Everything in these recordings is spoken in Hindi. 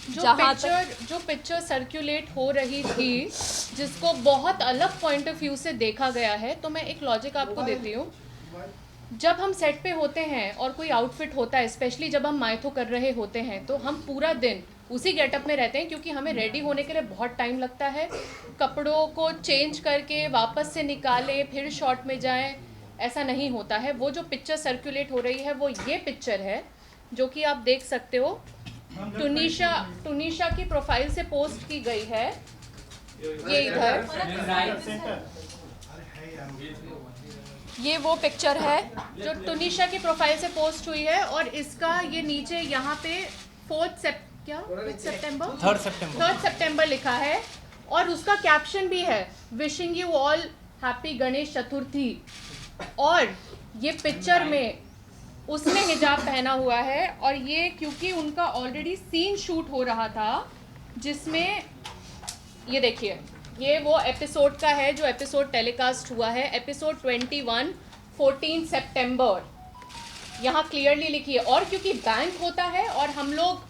जो पिक्चर सर्कुलेट हो रही थी, जिसको बहुत अलग पॉइंट ऑफ व्यू से देखा गया है, तो मैं एक लॉजिक आपको देती हूँ। जब हम सेट पे होते हैं और कोई आउटफिट होता है, स्पेशली जब हम माइथो कर रहे होते हैं, तो हम पूरा दिन उसी गेटअप में रहते हैं, क्योंकि हमें रेडी होने के लिए बहुत टाइम लगता है। कपड़ों को चेंज करके वापस से निकालें, फिर शॉट में जाएं, ऐसा नहीं होता है। वो जो पिक्चर सर्कुलेट हो रही है वो ये पिक्चर है, जो कि आप देख सकते हो, टुनीशा की प्रोफाइल से पोस्ट की गई है। ये इधर ये वो पिक्चर है जो टुनीशा की प्रोफाइल से पोस्ट हुई है, और इसका ये नीचे यहाँ पे 3 सितंबर लिखा है, और उसका कैप्शन भी है, wishing you all happy Ganesh Chaturthi. और ये पिक्चर में उसने हिजाब पहना हुआ है, और ये क्योंकि उनका ऑलरेडी सीन शूट हो रहा था, जिसमें ये देखिए, ये वो एपिसोड का है जो एपिसोड टेलीकास्ट हुआ है, एपिसोड 21 14 सितंबर, यहाँ क्लियरली लिखी है। और क्योंकि बैंक होता है और हम लोग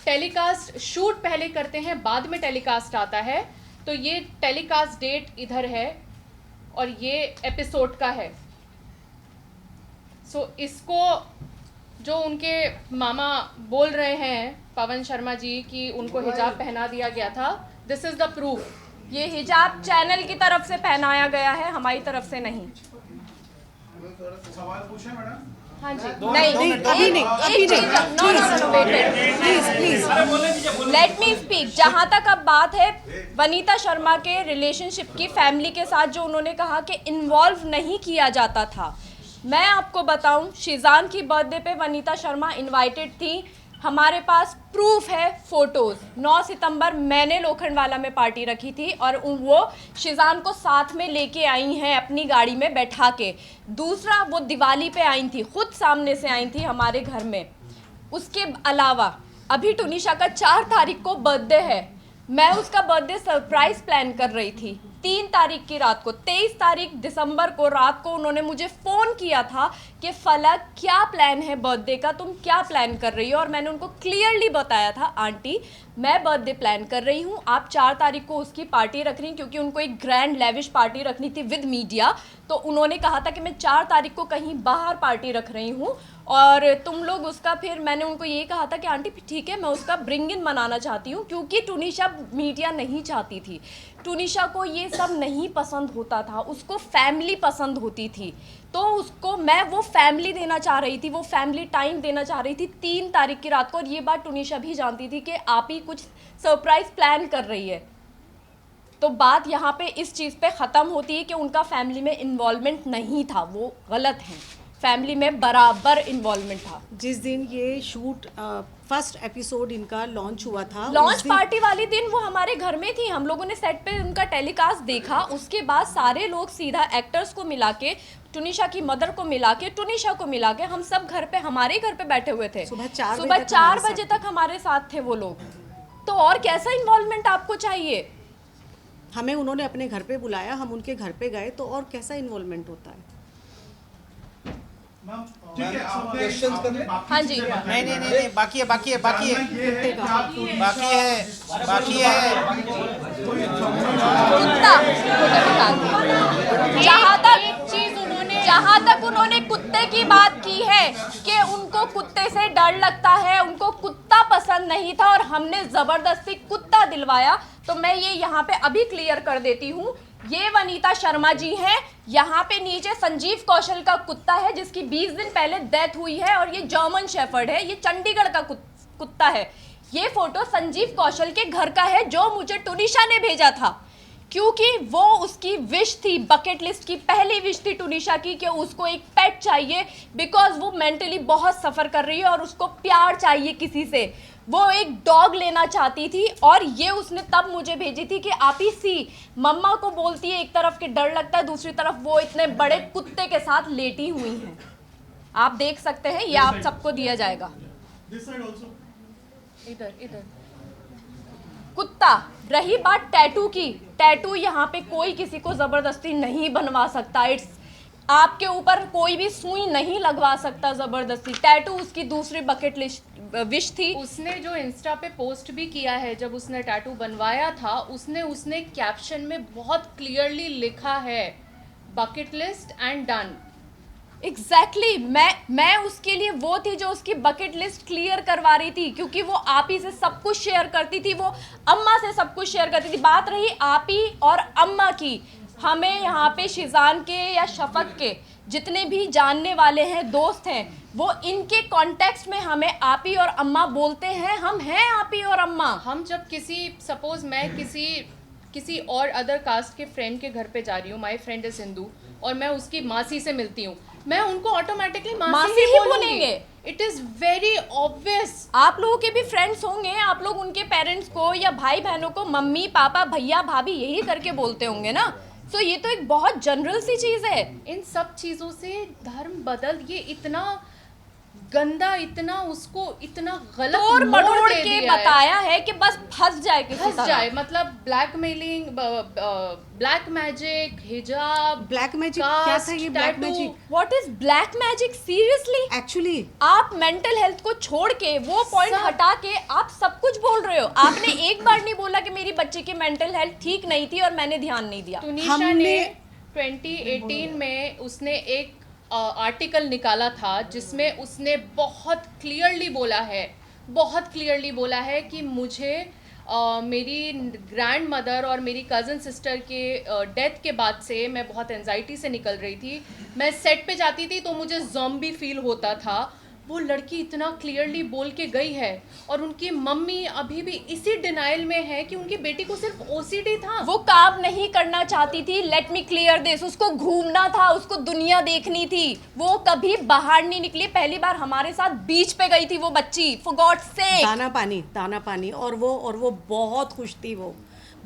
टेलीकास्ट शूट पहले करते हैं, बाद में टेलीकास्ट आता है, तो ये टेलीकास्ट डेट इधर है और ये एपिसोड का है। सो इसको जो उनके मामा बोल रहे हैं पवन शर्मा जी कि उनको हिजाब पहना दिया गया था, दिस इज द प्रूफ। ये हिजाब चैनल की तरफ से पहनाया गया है, हमारी तरफ से नहीं। सवाल पूछे मैडम? हाँ जी, नहीं, अभी नहीं, अभी नहीं। Let me speak. जहाँ तक अब बात है वनीता शर्मा के रिलेशनशिप की, फैमिली के साथ जो उन्होंने कहा कि इन्वॉल्व नहीं किया जाता था, मैं आपको बताऊं, शीजान की बर्थडे पे वनीता शर्मा इनवाइटेड थी। हमारे पास प्रूफ है, फोटोज़। 9 सितंबर मैंने लोखंडवाला में पार्टी रखी थी और वो शीजान को साथ में लेके आई हैं अपनी गाड़ी में बैठा के। दूसरा, वो दिवाली पे आई थी, खुद सामने से आई थी हमारे घर में। उसके अलावा अभी टुनीशा का 4 तारीख को बर्थडे है, मैं उसका बर्थडे सरप्राइज प्लान कर रही थी 3 तारीख की रात को। 23 तारीख दिसंबर को रात को उन्होंने मुझे फ़ोन किया था कि फलक क्या प्लान है बर्थडे का, तुम क्या प्लान कर रही हो? और मैंने उनको क्लियरली बताया था, आंटी मैं बर्थडे प्लान कर रही हूँ, आप 4 तारीख को उसकी पार्टी रख रही हैं, क्योंकि उनको एक ग्रैंड लेविश पार्टी रखनी थी विद मीडिया। तो उन्होंने कहा था कि मैं 4 तारीख को कहीं बाहर पार्टी रख रही हूँ और तुम लोग उसका, फिर मैंने उनको ये कहा था कि आंटी ठीक है, मैं उसका ब्रिंग इन मनाना चाहती हूँ, क्योंकि टुनीशा मीडिया नहीं चाहती थी। टुनीशा को ये सब नहीं पसंद होता था, उसको फैमिली पसंद होती थी, तो उसको मैं वो फैमिली देना चाह रही थी, वो फैमिली टाइम देना चाह रही थी 3 तारीख की रात को। और ये बात टुनीशा भी जानती थी कि आप ही कुछ सरप्राइज प्लान कर रही है। तो बात यहाँ पे इस चीज़ पे ख़त्म होती है कि उनका फैमिली में इन्वॉल्वमेंट नहीं था, वो गलत है, फैमिली में बराबर इन्वॉल्वमेंट था। जिस दिन ये शूट फर्स्ट एपिसोड इनका लॉन्च हुआ था, लॉन्च पार्टी वाले दिन वो हमारे घर में थी, हम लोगों ने सेट पे उनका टेलीकास्ट देखा। उसके बाद सारे लोग सीधा एक्टर्स को मिला के, टुनीशा की मदर को मिला के, टुनीशा को मिला के, हम सब घर पे, हमारे घर पे बैठे हुए थे। सुबह 4 बजे तक हमारे साथ थे वो लोग। तो और कैसा इन्वॉल्वमेंट आपको चाहिए? हमें उन्होंने अपने घर पे बुलाया, हम उनके घर पे गए, तो और कैसा इन्वॉल्वमेंट होता है? ठीक है, आपने हाँ जी, नहीं, बाकी है जहाँ तक उन्होंने कुत्ते की बात की है कि उनको कुत्ते से डर लगता है, उनको कुत्ता पसंद नहीं था और हमने ज़बरदस्ती कुत्ता दिलवाया, तो मैं ये यहाँ पे अभी क्लियर कर देती हूँ। ये वनीता शर्मा जी हैं, यहाँ पे नीचे संजीव कौशल का कुत्ता है जिसकी 20 दिन पहले डेथ हुई है, और ये जर्मन शेफर्ड है, ये चंडीगढ़ का कुत्ता है। ये फोटो संजीव कौशल के घर का है जो मुझे टुनीशा ने भेजा था, क्योंकि वो उसकी विश थी, बकेट लिस्ट की पहली विश थी टुनीशा की कि उसको एक पेट चाहिए, बिकॉज वो मेंटली बहुत सफ़र कर रही है और उसको प्यार चाहिए किसी से। वो एक डॉग लेना चाहती थी और ये उसने तब मुझे भेजी थी कि आप ही सी मम्मा को बोलती है, एक तरफ के डर लगता है, दूसरी तरफ वो इतने बड़े कुत्ते के साथ लेटी हुई हैं। आप देख सकते हैं, ये आप सबको दिया जाएगा। इधर कुत्ता। रही बात टैटू की, टैटू यहाँ पे कोई किसी को ज़बरदस्ती नहीं बनवा सकता। इट्स आपके ऊपर कोई भी सुई नहीं लगवा सकता ज़बरदस्ती। टैटू उसकी दूसरी बकेट विश थी। उसने जो इंस्टा पे पोस्ट भी किया है, जब उसने टैटू बनवाया था, उसने कैप्शन में बहुत क्लियरली लिखा है bucket list and done. Exactly मैं उसके लिए वो थी जो उसकी बकेट लिस्ट क्लियर करवा रही थी, क्योंकि वो आप ही से सब कुछ शेयर करती थी, वो अम्मा से सब कुछ शेयर करती थी। बात रही आप ही और अम्मा की, हमें यहाँ पे शिजान के या शफक के जितने भी जानने वाले हैं, दोस्त हैं, वो इनके कॉन्टेक्स्ट में हमें आप ही और अम्मा बोलते हैं। हम हैं आप ही और अम्मा। हम जब सपोज मैं किसी और अदर कास्ट के फ्रेंड के घर पे जा रही हूँ, माई फ्रेंड इज हिंदू, और मैं उसकी मासी से मिलती हूँ, मैं उनको ऑटोमेटिकली मासी ही बोलेंगे। It is very obvious. आप लोगों के भी फ्रेंड्स होंगे, आप लोग उनके पेरेंट्स को या भाई बहनों को मम्मी पापा भैया भाभी यही करके बोलते होंगे ना। सो ये तो एक बहुत जनरल सी चीज है। इन सब चीजों से धर्म बदल, ये इतना गंदा, इतना उसको इतना गलत तोड़ मोड़ मरोड़ दे के दिया है। बताया है कि बस फंस जाए किसी फंस तरह। जाए, मतलब ब्लैकमेलिंग, ब्लैक मैजिक, हिजाब, ब्लैक मैजिक क्या था ये? Black tattoo। Magic what is black magic? Seriously actually आप मेंटल हेल्थ को छोड़ के, वो पॉइंट सब- हटा के आप सब कुछ बोल रहे हो। आपने एक बार नहीं बोला कि मेरी बच्ची की मेंटल हेल्थ ठीक नहीं थी और मैंने ध्यान नहीं दिया। तुनिशा ने हमने- 2018 में उसने एक आर्टिकल निकाला था जिसमें उसने बहुत क्लियरली बोला है कि मुझे मेरी ग्रैंड मदर और मेरी कज़न सिस्टर के डेथ के बाद से मैं बहुत एंजाइटी से निकल रही थी। मैं सेट पे जाती थी तो मुझे ज़ॉम्बी फील होता था। वो लड़की इतना क्लियरली बोल के गई है, और उनकी मम्मी अभी भी इसी डिनाइल में है कि उनकी बेटी को सिर्फ ओसीडी था। वो काम नहीं करना चाहती थी। लेट मी क्लियर दिस, उसको घूमना था, उसको दुनिया देखनी थी। वो कभी बाहर नहीं निकली। पहली बार हमारे साथ बीच पे गई थी वो बच्ची, फॉर गॉड सेक। दाना पानी और वो बहुत खुश थी। वो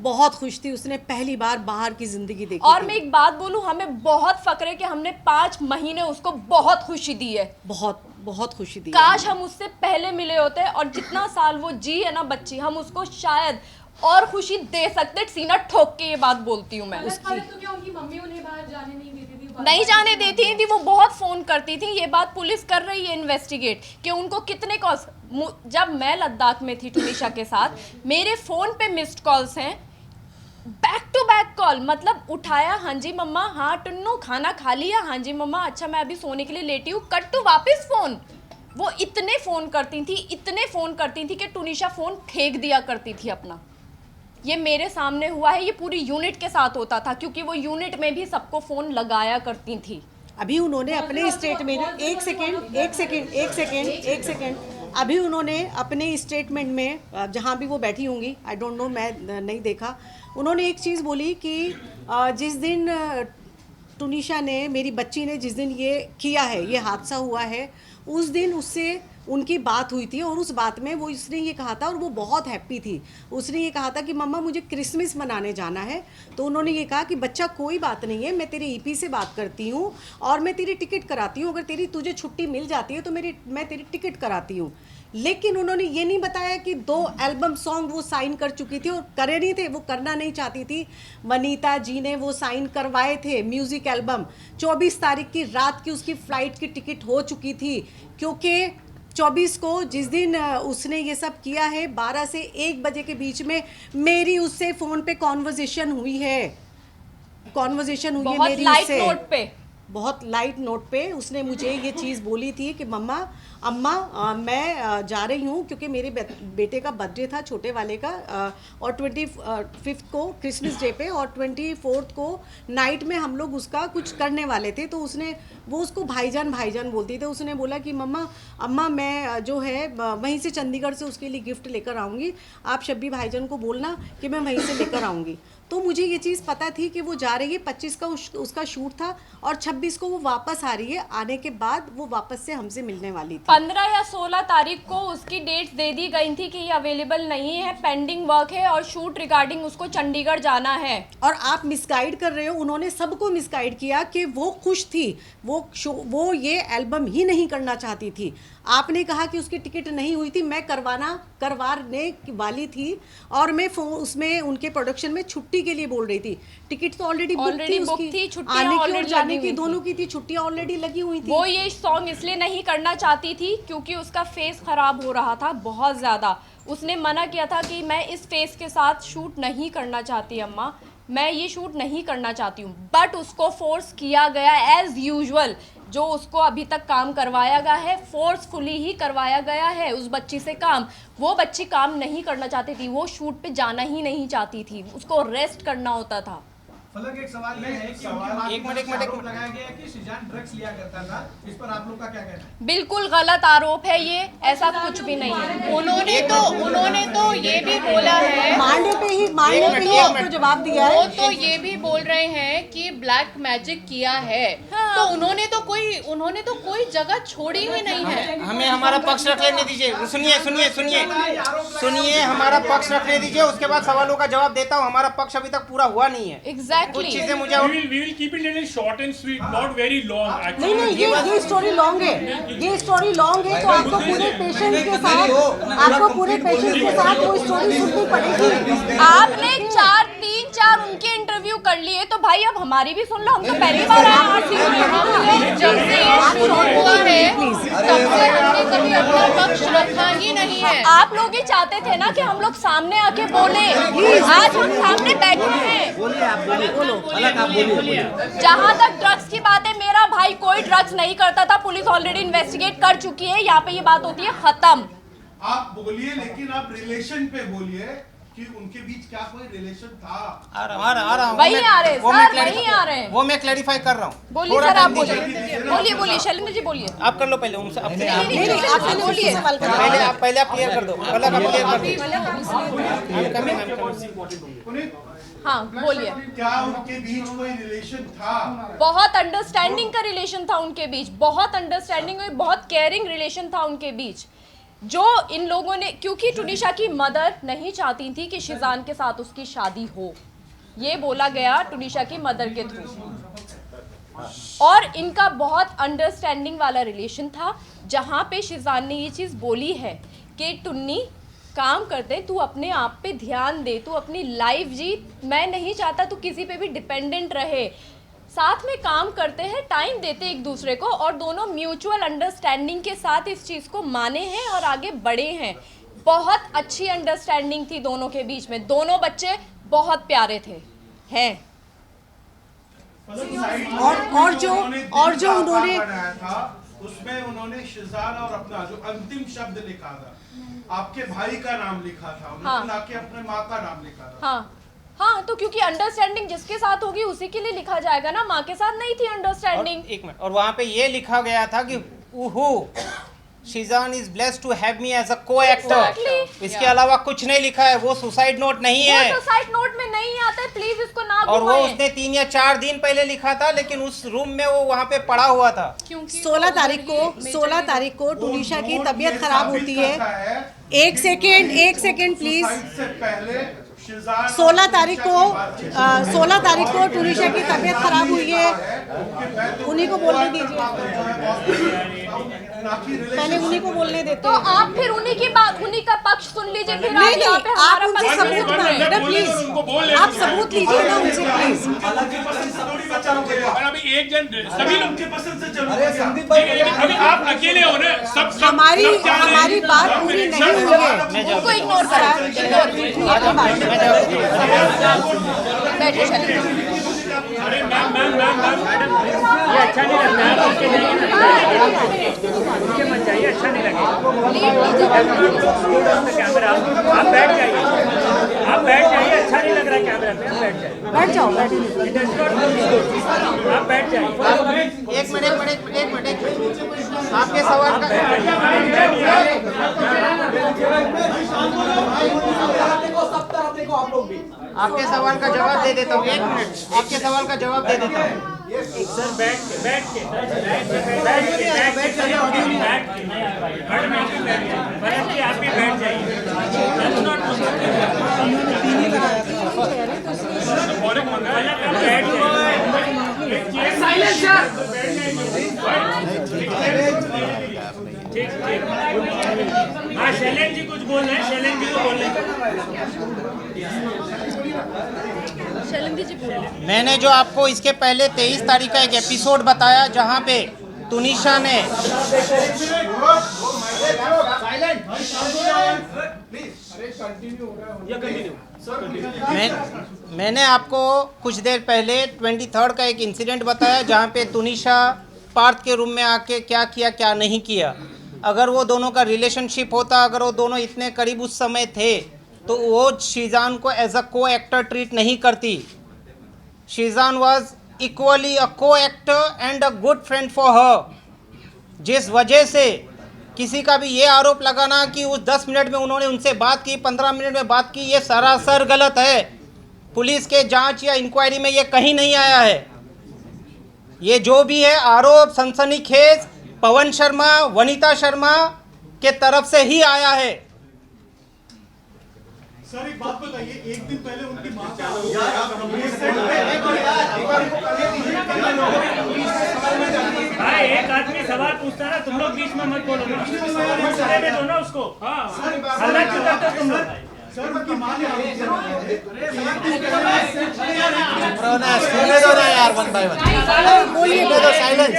बहुत खुश थी, उसने पहली बार बाहर की जिंदगी देखी और थी। मैं एक बात बोलूं, हमें बहुत फक्र है कि हमने 5 महीने उसको बहुत खुशी दी है। बहुत बहुत खुशी दी। काश हम उससे पहले मिले होते, और जितना साल वो जी है ना बच्ची, हम उसको शायद और खुशी दे सकते। सीना ठोक के ये बात बोलती हूँ मैं। तो क्या उनकी मम्मी उन्हें बाहर जाने नहीं देती थी? नहीं जाने देती थी, वो बहुत फोन करती थी। ये बात पुलिस कर रही है इन्वेस्टिगेट कि उनको कितने कॉल्स। जब मैं लद्दाख में थी तुनिशा के साथ, मेरे फोन पे मिस्ड कॉल्स हैं, बैक टू बैक कॉल। मतलब उठाया, हाँ जी मम्मा, हाँ टुन्नू खाना खा लिया, हाँ जी मम्मा, अच्छा मैं अभी सोने के लिए लेटी हूँ, कट टू वापस फोन। वो इतने फोन करती थी कि तुनिशा फोन फेंक दिया करती थी अपना। ये मेरे सामने हुआ है, ये पूरी यूनिट के साथ होता था, क्योंकि वो यूनिट में भी सबको फोन लगाया करती थी। अभी उन्होंने अपने स्टेटमेंट एक सेकेंड अभी उन्होंने अपने स्टेटमेंट में, जहाँ भी वो बैठी होंगी, आई डोंट नो, मैं नहीं देखा, उन्होंने एक चीज़ बोली कि जिस दिन तुनिशा ने, मेरी बच्ची ने जिस दिन ये किया है, ये हादसा हुआ है, उस दिन उससे उनकी बात हुई थी, और उस बात में वो उसने ये कहा था, और वो बहुत हैप्पी थी। उसने ये कहा था कि मम्मा मुझे क्रिसमस मनाने जाना है। तो उन्होंने ये कहा कि बच्चा कोई बात नहीं है, मैं तेरे ईपी से बात करती हूँ और मैं तेरी टिकट कराती हूँ, अगर तुझे छुट्टी मिल जाती है तो मैं तेरी टिकट कराती हूँ। लेकिन उन्होंने ये नहीं बताया कि 2 एल्बम सॉन्ग वो साइन कर चुकी थी और करे नहीं थे, वो करना नहीं चाहती थी। वनीता जी ने वो साइन करवाए थे म्यूज़िक एल्बम। 24 तारीख की रात की उसकी फ़्लाइट की टिकट हो चुकी थी, क्योंकि 24 को जिस दिन उसने ये सब किया है, 12 से 1 बजे के बीच में मेरी उससे फ़ोन पे कॉन्वर्जेशन हुई है बहुत मेरी लाइट उससे। नोट पे, बहुत लाइट नोट पे उसने मुझे ये चीज़ बोली थी कि अम्मा मैं जा रही हूँ, क्योंकि मेरे बेटे का बर्थडे था, छोटे वाले का, और 25 को क्रिसमस डे पे, और 24 को नाइट में हम लोग उसका कुछ करने वाले थे। तो वो उसको भाईजान बोलती थी। उसने बोला कि अम्मा मैं जो है वहीं से चंडीगढ़ से उसके लिए गिफ्ट लेकर आऊँगी, आप शब्बी भाईजान को बोलना कि मैं वहीं से लेकर आऊँगी। तो मुझे ये चीज़ पता थी कि वो जा रही है, 25 का उसका शूट था, और 26 को वो वापस आ रही है। आने के बाद वो वापस से हमसे मिलने वाली थी। 15 या 16 तारीख को उसकी डेट्स दे दी गई थी कि ये अवेलेबल नहीं है, पेंडिंग वर्क है और शूट रिगार्डिंग उसको चंडीगढ़ जाना है। और आप मिसगाइड कर रहे हो, उन्होंने सबको मिसगाइड किया कि वो खुश थी, वो ये एल्बम ही नहीं करना चाहती थी। आपने कहा कि उसकी टिकट नहीं हुई थी, मैं करवाने वाली थी और मैं उसमें उनके प्रोडक्शन में छुट्टी के लिए बोल रही थी। टिकट तो ऑलरेडी बुक थी book उसकी, थी, छुट्टियां आने की और already जाने लगी की हुई दोनों की थी, छुट्टियां ऑलरेडी लगी हुई थी। वो ये सॉन्ग इसलिए नहीं करना चाहती थी क्योंकि उसका फेस खराब हो रहा था बहुत ज़्यादा। उसने मना किया था कि मैं इस फेस के साथ शूट नहीं करना चाहती अम्मा, मैं ये शूट नहीं करना चाहती हूँ। बट उसको फोर्स किया गया एज यूजुअल, जो उसको अभी तक काम करवाया गया है फोर्सफुली ही करवाया गया है उस बच्ची से काम। वो बच्ची काम नहीं करना चाहती थी, वो शूट पे जाना ही नहीं चाहती थी, उसको रेस्ट करना होता था। फलक एक सवाल ये है कि एक मिनट लगाया गया है कि शिजान ड्रग्स लिया करता था, इस पर आप लोग का क्या कहना है? बिल्कुल गलत आरोप है ये, ऐसा कुछ भी नहीं है। उन्होंने तो ये भी बोला है, मारने पे ही आपको जवाब दिया वो है। तो ये भी बोल रहे हैं कि ब्लैक मैजिक किया है। हाँ। तो उन्होंने तो कोई जगह छोड़ी ही नहीं है। हमें हमारा पक्ष रख लेने दीजिए। सुनिए हमारा पक्ष रखने दीजिए, उसके बाद सवालों का जवाब देता हूँ। हमारा पक्ष अभी तक पूरा हुआ नहीं है। कुछ एग्जैक्टली चीजें मुझे We will keep it little short and sweet, not very long. Actually. नहीं, ये स्टोरी लॉन्ग है, ये स्टोरी लॉन्ग है, तो आपको पूरे पेशेंस के साथ वो स्टोरी सुननी पड़ेगी। आपने 3-4 उनके इंटरव्यू कर लिए, तो भाई अब हमारी भी सुन लो। हम तो पहली बार आए RCU जब से ये शूट हुआ है तब से हमने कभी अपना पक्ष रखा ही नहीं है। आप लोग ही चाहते थे ना कि हम लोग सामने आके बोले, आज हम सामने बैठे हैं। जहाँ तक ड्रग्स की बात है, मेरा भाई कोई ड्रग्स नहीं करता था, पुलिस ऑलरेडी इन्वेस्टिगेट कर चुकी है, यहाँ पे ये बात होती है खत्म। आप बोलिए, लेकिन आप रिलेशन पे बोलिए कि उनके बीच क्या कोई रिलेशन था? आ रहा हूँ। वही आ रहे हैं सर, वही आ रहे हैं। वो मैं क्लैरिफाई कर रहा हूँ। बोलिए सर, आप बोलिए शैलेंद्र जी बोलिए। आप कर लो पहले उनसे। नहीं, आपने मुझसे सवाल करा। पहले आप क्लियर कर दो। पुनीत, हाँ बोलिए। क्या उनके बीच कोई रिलेशन था? बहुत अंडरस्टैंडिंग का रिलेशन था उनके बीच, बहुत अंडरस्टैंडिंग और बहुत केयरिंग रिलेशन था उनके बीच, जो इन लोगों ने, क्योंकि टुनिशा की मदर नहीं चाहती थी कि शिजान के साथ उसकी शादी हो, ये बोला गया टुनिशा की मदर के थ्रू, और इनका बहुत अंडरस्टैंडिंग वाला रिलेशन था, जहाँ पे शिजान ने ये चीज़ बोली है कि टुन्नी काम करते, तू अपने आप पे ध्यान दे, तू अपनी लाइफ जी, मैं नहीं चाहता तू किसी पे भी डिपेंडेंट रहे, साथ में काम करते हैं, टाइम देते एक दूसरे को, और दोनों म्यूचुअल अंडरस्टैंडिंग के साथ इस चीज़ को माने हैं और आगे बढ़े हैं। बहुत अच्छी अंडरस्टैंडिंग थी दोनों के बीच में, दोनों बच्चे बहुत प्यारे थे हैं। और जो उन्होंने बनाया था, उसमें उन्होंने शिजान और अपना जो अंतिम शब्द लिखा था, आपके भाई का नाम लिखा था, हाँ। ना कि अपने माँ का नाम लिखा था। हाँ, तो क्योंकि अंडरस्टैंडिंग जिसके साथ होगी उसी के लिए लिखा जाएगा ना, माँ के साथ नहीं थी अंडरस्टैंडिंग। एक मिनट, और वहाँ पे ये लिखा गया था कि Sheezan is blessed to have me as a co-actor. Exactly. इसके अलावा कुछ नहीं लिखा है। वो सुसाइड नोट नहीं है, वो सुसाइड नोट में नहीं आता है, प्लीज इसको ना और वो घुमाएं। उसने 3 या 4 दिन पहले लिखा था, लेकिन उस रूम में वो वहाँ पे पड़ा हुआ था। 16 तारीख को टुनिशा की तबीयत खराब होती है। एक सेकेंड प्लीज। 16 तारीख को टुनिशा की तबीयत खराब हुई है, उन्हीं को बोलने दीजिए, पहले उन्हीं को बोलने देते तो हैं। आप फिर उन्हीं की बात, उन्हीं का पक्ष सुन लीजिए, फिर नहीं, आप यहाँ पे आप हमारा उनसे पक्ष सबूत सुन रहे हैं। मांगिए ना प्लीज, आप सबूत लीजिए ना उनसे प्लीज। और अभी एक जन सभी लोग उनके पसंद से चलो। अरे संदीप भाई, अभी आप अकेले हो ना, सब हमारी बात पूरी नहीं हुई है, उनको इग्नोर करा, बैठे चलिए। अरे मैम ये अच्छा नहीं लगता है, उनके मत जाइए, अच्छा नहीं लगेगा। कैमरा आप बैठ जाइए, अच्छा नहीं लग रहा कैमरा पे, आप बैठ जाइए। बैठ जाओ, आप बैठ जाइए। एक मिनट, आपके सवाल का आपके सवाल का जवाब दे देता हूँ। एक मिनट, आपके सवाल का जवाब दे देता हूँ। सर बैठ के आप भी बैठ जाइए। साइलेंस। ठीक ठीक। हाँ शैलेंद्र जी कुछ बोल रहे हैं, शैलेंद्र जी को बोल रहे हैं। मैंने जो आपको इसके पहले 23 तारीख का एक एपिसोड बताया जहां पे तुनिशा ने मैंने आपको कुछ देर पहले 23rd का एक इंसिडेंट बताया जहां पे तुनिशा पार्थ के रूम में आके क्या किया क्या नहीं किया। अगर वो दोनों का रिलेशनशिप होता, अगर वो दोनों इतने करीब उस समय थे तो वो शीजान को एज अ को एक्टर ट्रीट नहीं करती। शीजान वॉज इक्वली अ को actor and a good friend for her. जिस वजह से किसी का भी ये आरोप लगाना कि उस 10 मिनट में उन्होंने उनसे बात की, 15 मिनट में बात की, ये सरासर गलत है। पुलिस के जांच या इंक्वायरी में ये कहीं नहीं आया है। ये जो भी है आरोप सनसनीखेज पवन शर्मा, वनीता शर्मा के तरफ से ही आया है। सर एक बात बताइए, एक दिन पहले उनकी मां का भाई एक आदमी सवाल पूछता है ना, तुम लोग बीच में मत बोलो ना, सुनने दो ना उसको। हल्ला क्यों करते हो तुम लोग? सर उनकी मां ने सुनने दो ना यार, वन बाय वन बोलिए दो, साइलेंस।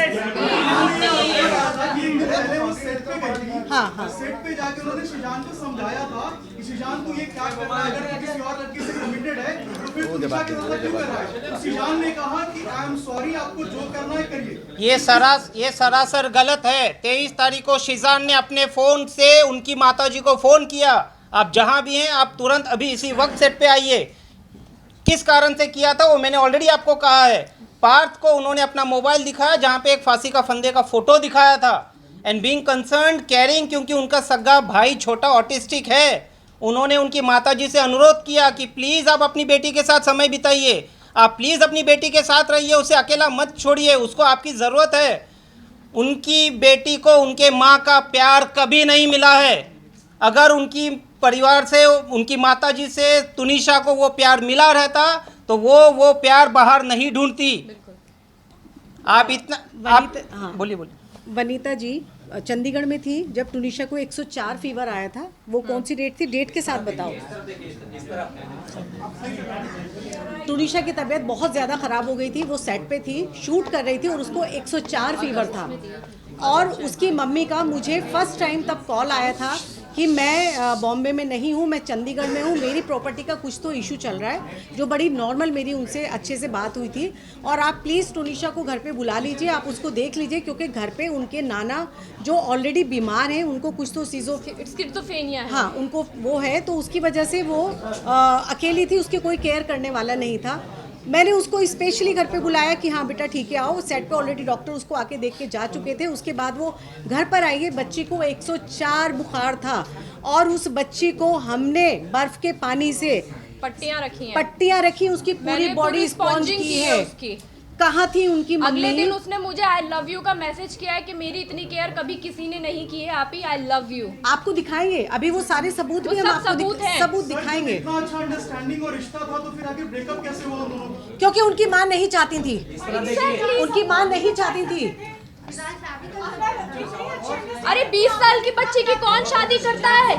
हाँ। सेट पे जाकर उन्होंने शीजान को समझाया था कि शीजान तू ये क्या कर रहा है, अगर किसी और लड़की से कमिटेड है तो फिर तुनिशा के साथ क्यों कर रहा है। तो शीजान ने कहा कि आई एम सॉरी, आपको जो करना है करिए। ये सरासर गलत है। 23 तारीख को शीजान ने अपने फ़ोन से उनकी माताजी को फ़ोन किया, आप जहां भी हैं आप तुरंत अभी इसी वक्त सेट पे आइए। किस कारण से किया था वो मैंने ऑलरेडी आपको कहा है। पार्थ को उन्होंने अपना मोबाइल दिखाया जहां पे एक फांसी का फंदे का फ़ोटो दिखाया था। एंड बीइंग कंसर्न्ड कैरिंग, क्योंकि उनका सगा भाई छोटा ऑटिस्टिक है, उन्होंने उनकी माताजी से अनुरोध किया कि प्लीज़ आप अपनी बेटी के साथ समय बिताइए, आप प्लीज़ अपनी बेटी के साथ रहिए, उसे अकेला मत छोड़िए, उसको आपकी ज़रूरत है। उनकी बेटी को उनके माँ का प्यार कभी नहीं मिला है। अगर उनकी परिवार से, उनकी माताजी से तुनिशा को वो प्यार मिला रहता तो वो प्यार बाहर नहीं ढूंढती। आप इतना हाँ। बोलिए। वनीता जी चंडीगढ़ में थी जब तुनिशा को 104 फीवर आया था। वो कौन सी डेट थी, डेट के साथ बताओ। तुनिशा की तबीयत बहुत ज़्यादा ख़राब हो गई थी, वो सेट पे थी, शूट कर रही थी और उसको 104 फीवर था। और उसकी मम्मी का मुझे फर्स्ट टाइम तब कॉल आया था कि मैं बॉम्बे में नहीं हूँ, मैं चंडीगढ़ में हूँ, मेरी प्रॉपर्टी का कुछ तो इशू चल रहा है, जो बड़ी नॉर्मल मेरी उनसे अच्छे से बात हुई थी। और आप प्लीज़ तुनिशा को घर पे बुला लीजिए, आप उसको देख लीजिए, क्योंकि घर पे उनके नाना जो ऑलरेडी बीमार हैं, उनको कुछ तो स्किज़ोफ्रेनिया है। हाँ, उनको वो है, तो उसकी वजह से वो अकेली थी, उसके कोई केयर करने वाला नहीं था। मैंने उसको स्पेशली घर पे बुलाया कि हाँ बेटा ठीक है आओ। सेट पे ऑलरेडी डॉक्टर उसको आके देख के जा चुके थे। उसके बाद वो घर पर आई है। बच्ची को 104 बुखार था और उस बच्ची को हमने बर्फ के पानी से पट्टियां रखी हैं, उसकी पूरी बॉडी स्पॉन्ज की है। उसकी कहाँ थी उनकी मम्मी? अगले दिन उसने मुझे आई लव यू का मैसेज किया है कि मेरी इतनी केयर कभी किसी ने नहीं की है, आप ही आई लव यू। आपको दिखाएंगे अभी वो सारे सबूत भी हम आपको सबूत दिखाएंगे। इतना अच्छा अंडरस्टैंडिंग और रिश्ता था तो फिर आगे ब्रेकअप कैसे हुआ दोनों? क्योंकि उनकी माँ नहीं चाहती थी। उनकी माँ नहीं चाहती थी। अरे 20 साल की बच्ची की कौन शादी करता है?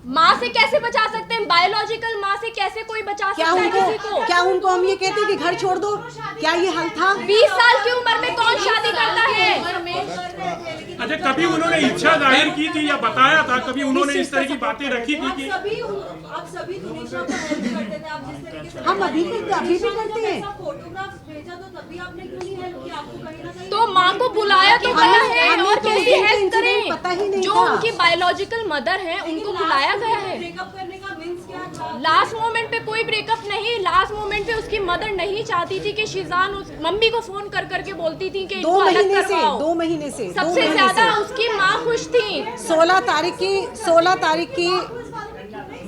माँ से कैसे बचा सकते हैं? बायोलॉजिकल माँ से कैसे कोई बचा सकता है किसी को? क्या उनको हम ये कहते हैं कि घर छोड़ दो? क्या ये हल था? 20 साल की उम्र में कौन शादी करता है? अच्छा, कभी उन्होंने इच्छा जाहिर की थी या बताया था? कभी उन्होंने इस तरह की बातें रखी थी कि आप सभी तुनिशा को हेल्प करते थे, आप जिस तरीके से हम अभी भी करते हैं। फोटोग्राफ्स भेजा तो तभी आपने क्यों नहीं हेल्प की? आपको कहीं ना कहीं तो माँ को बुलाया तो गया है और कैसे हेल्प करें? पता ही नहीं जो था। उनकी बायोलॉजिकल मदर हैं उनको बुलाया गया है। ब्रेकअप करने का मींस क्या था? लास्ट मोमेंट पे कोई ब्रेकअप नहीं, लास्ट मोमेंट पे उसकी मदर नहीं चाहती थी कि शीजान उस मम्मी को फोन कर करके बोलती थी कि इनको अलग करवाओ। 2 महीने से सबसे ज्यादा उसकी माँ खुश थी। 16 तारीख की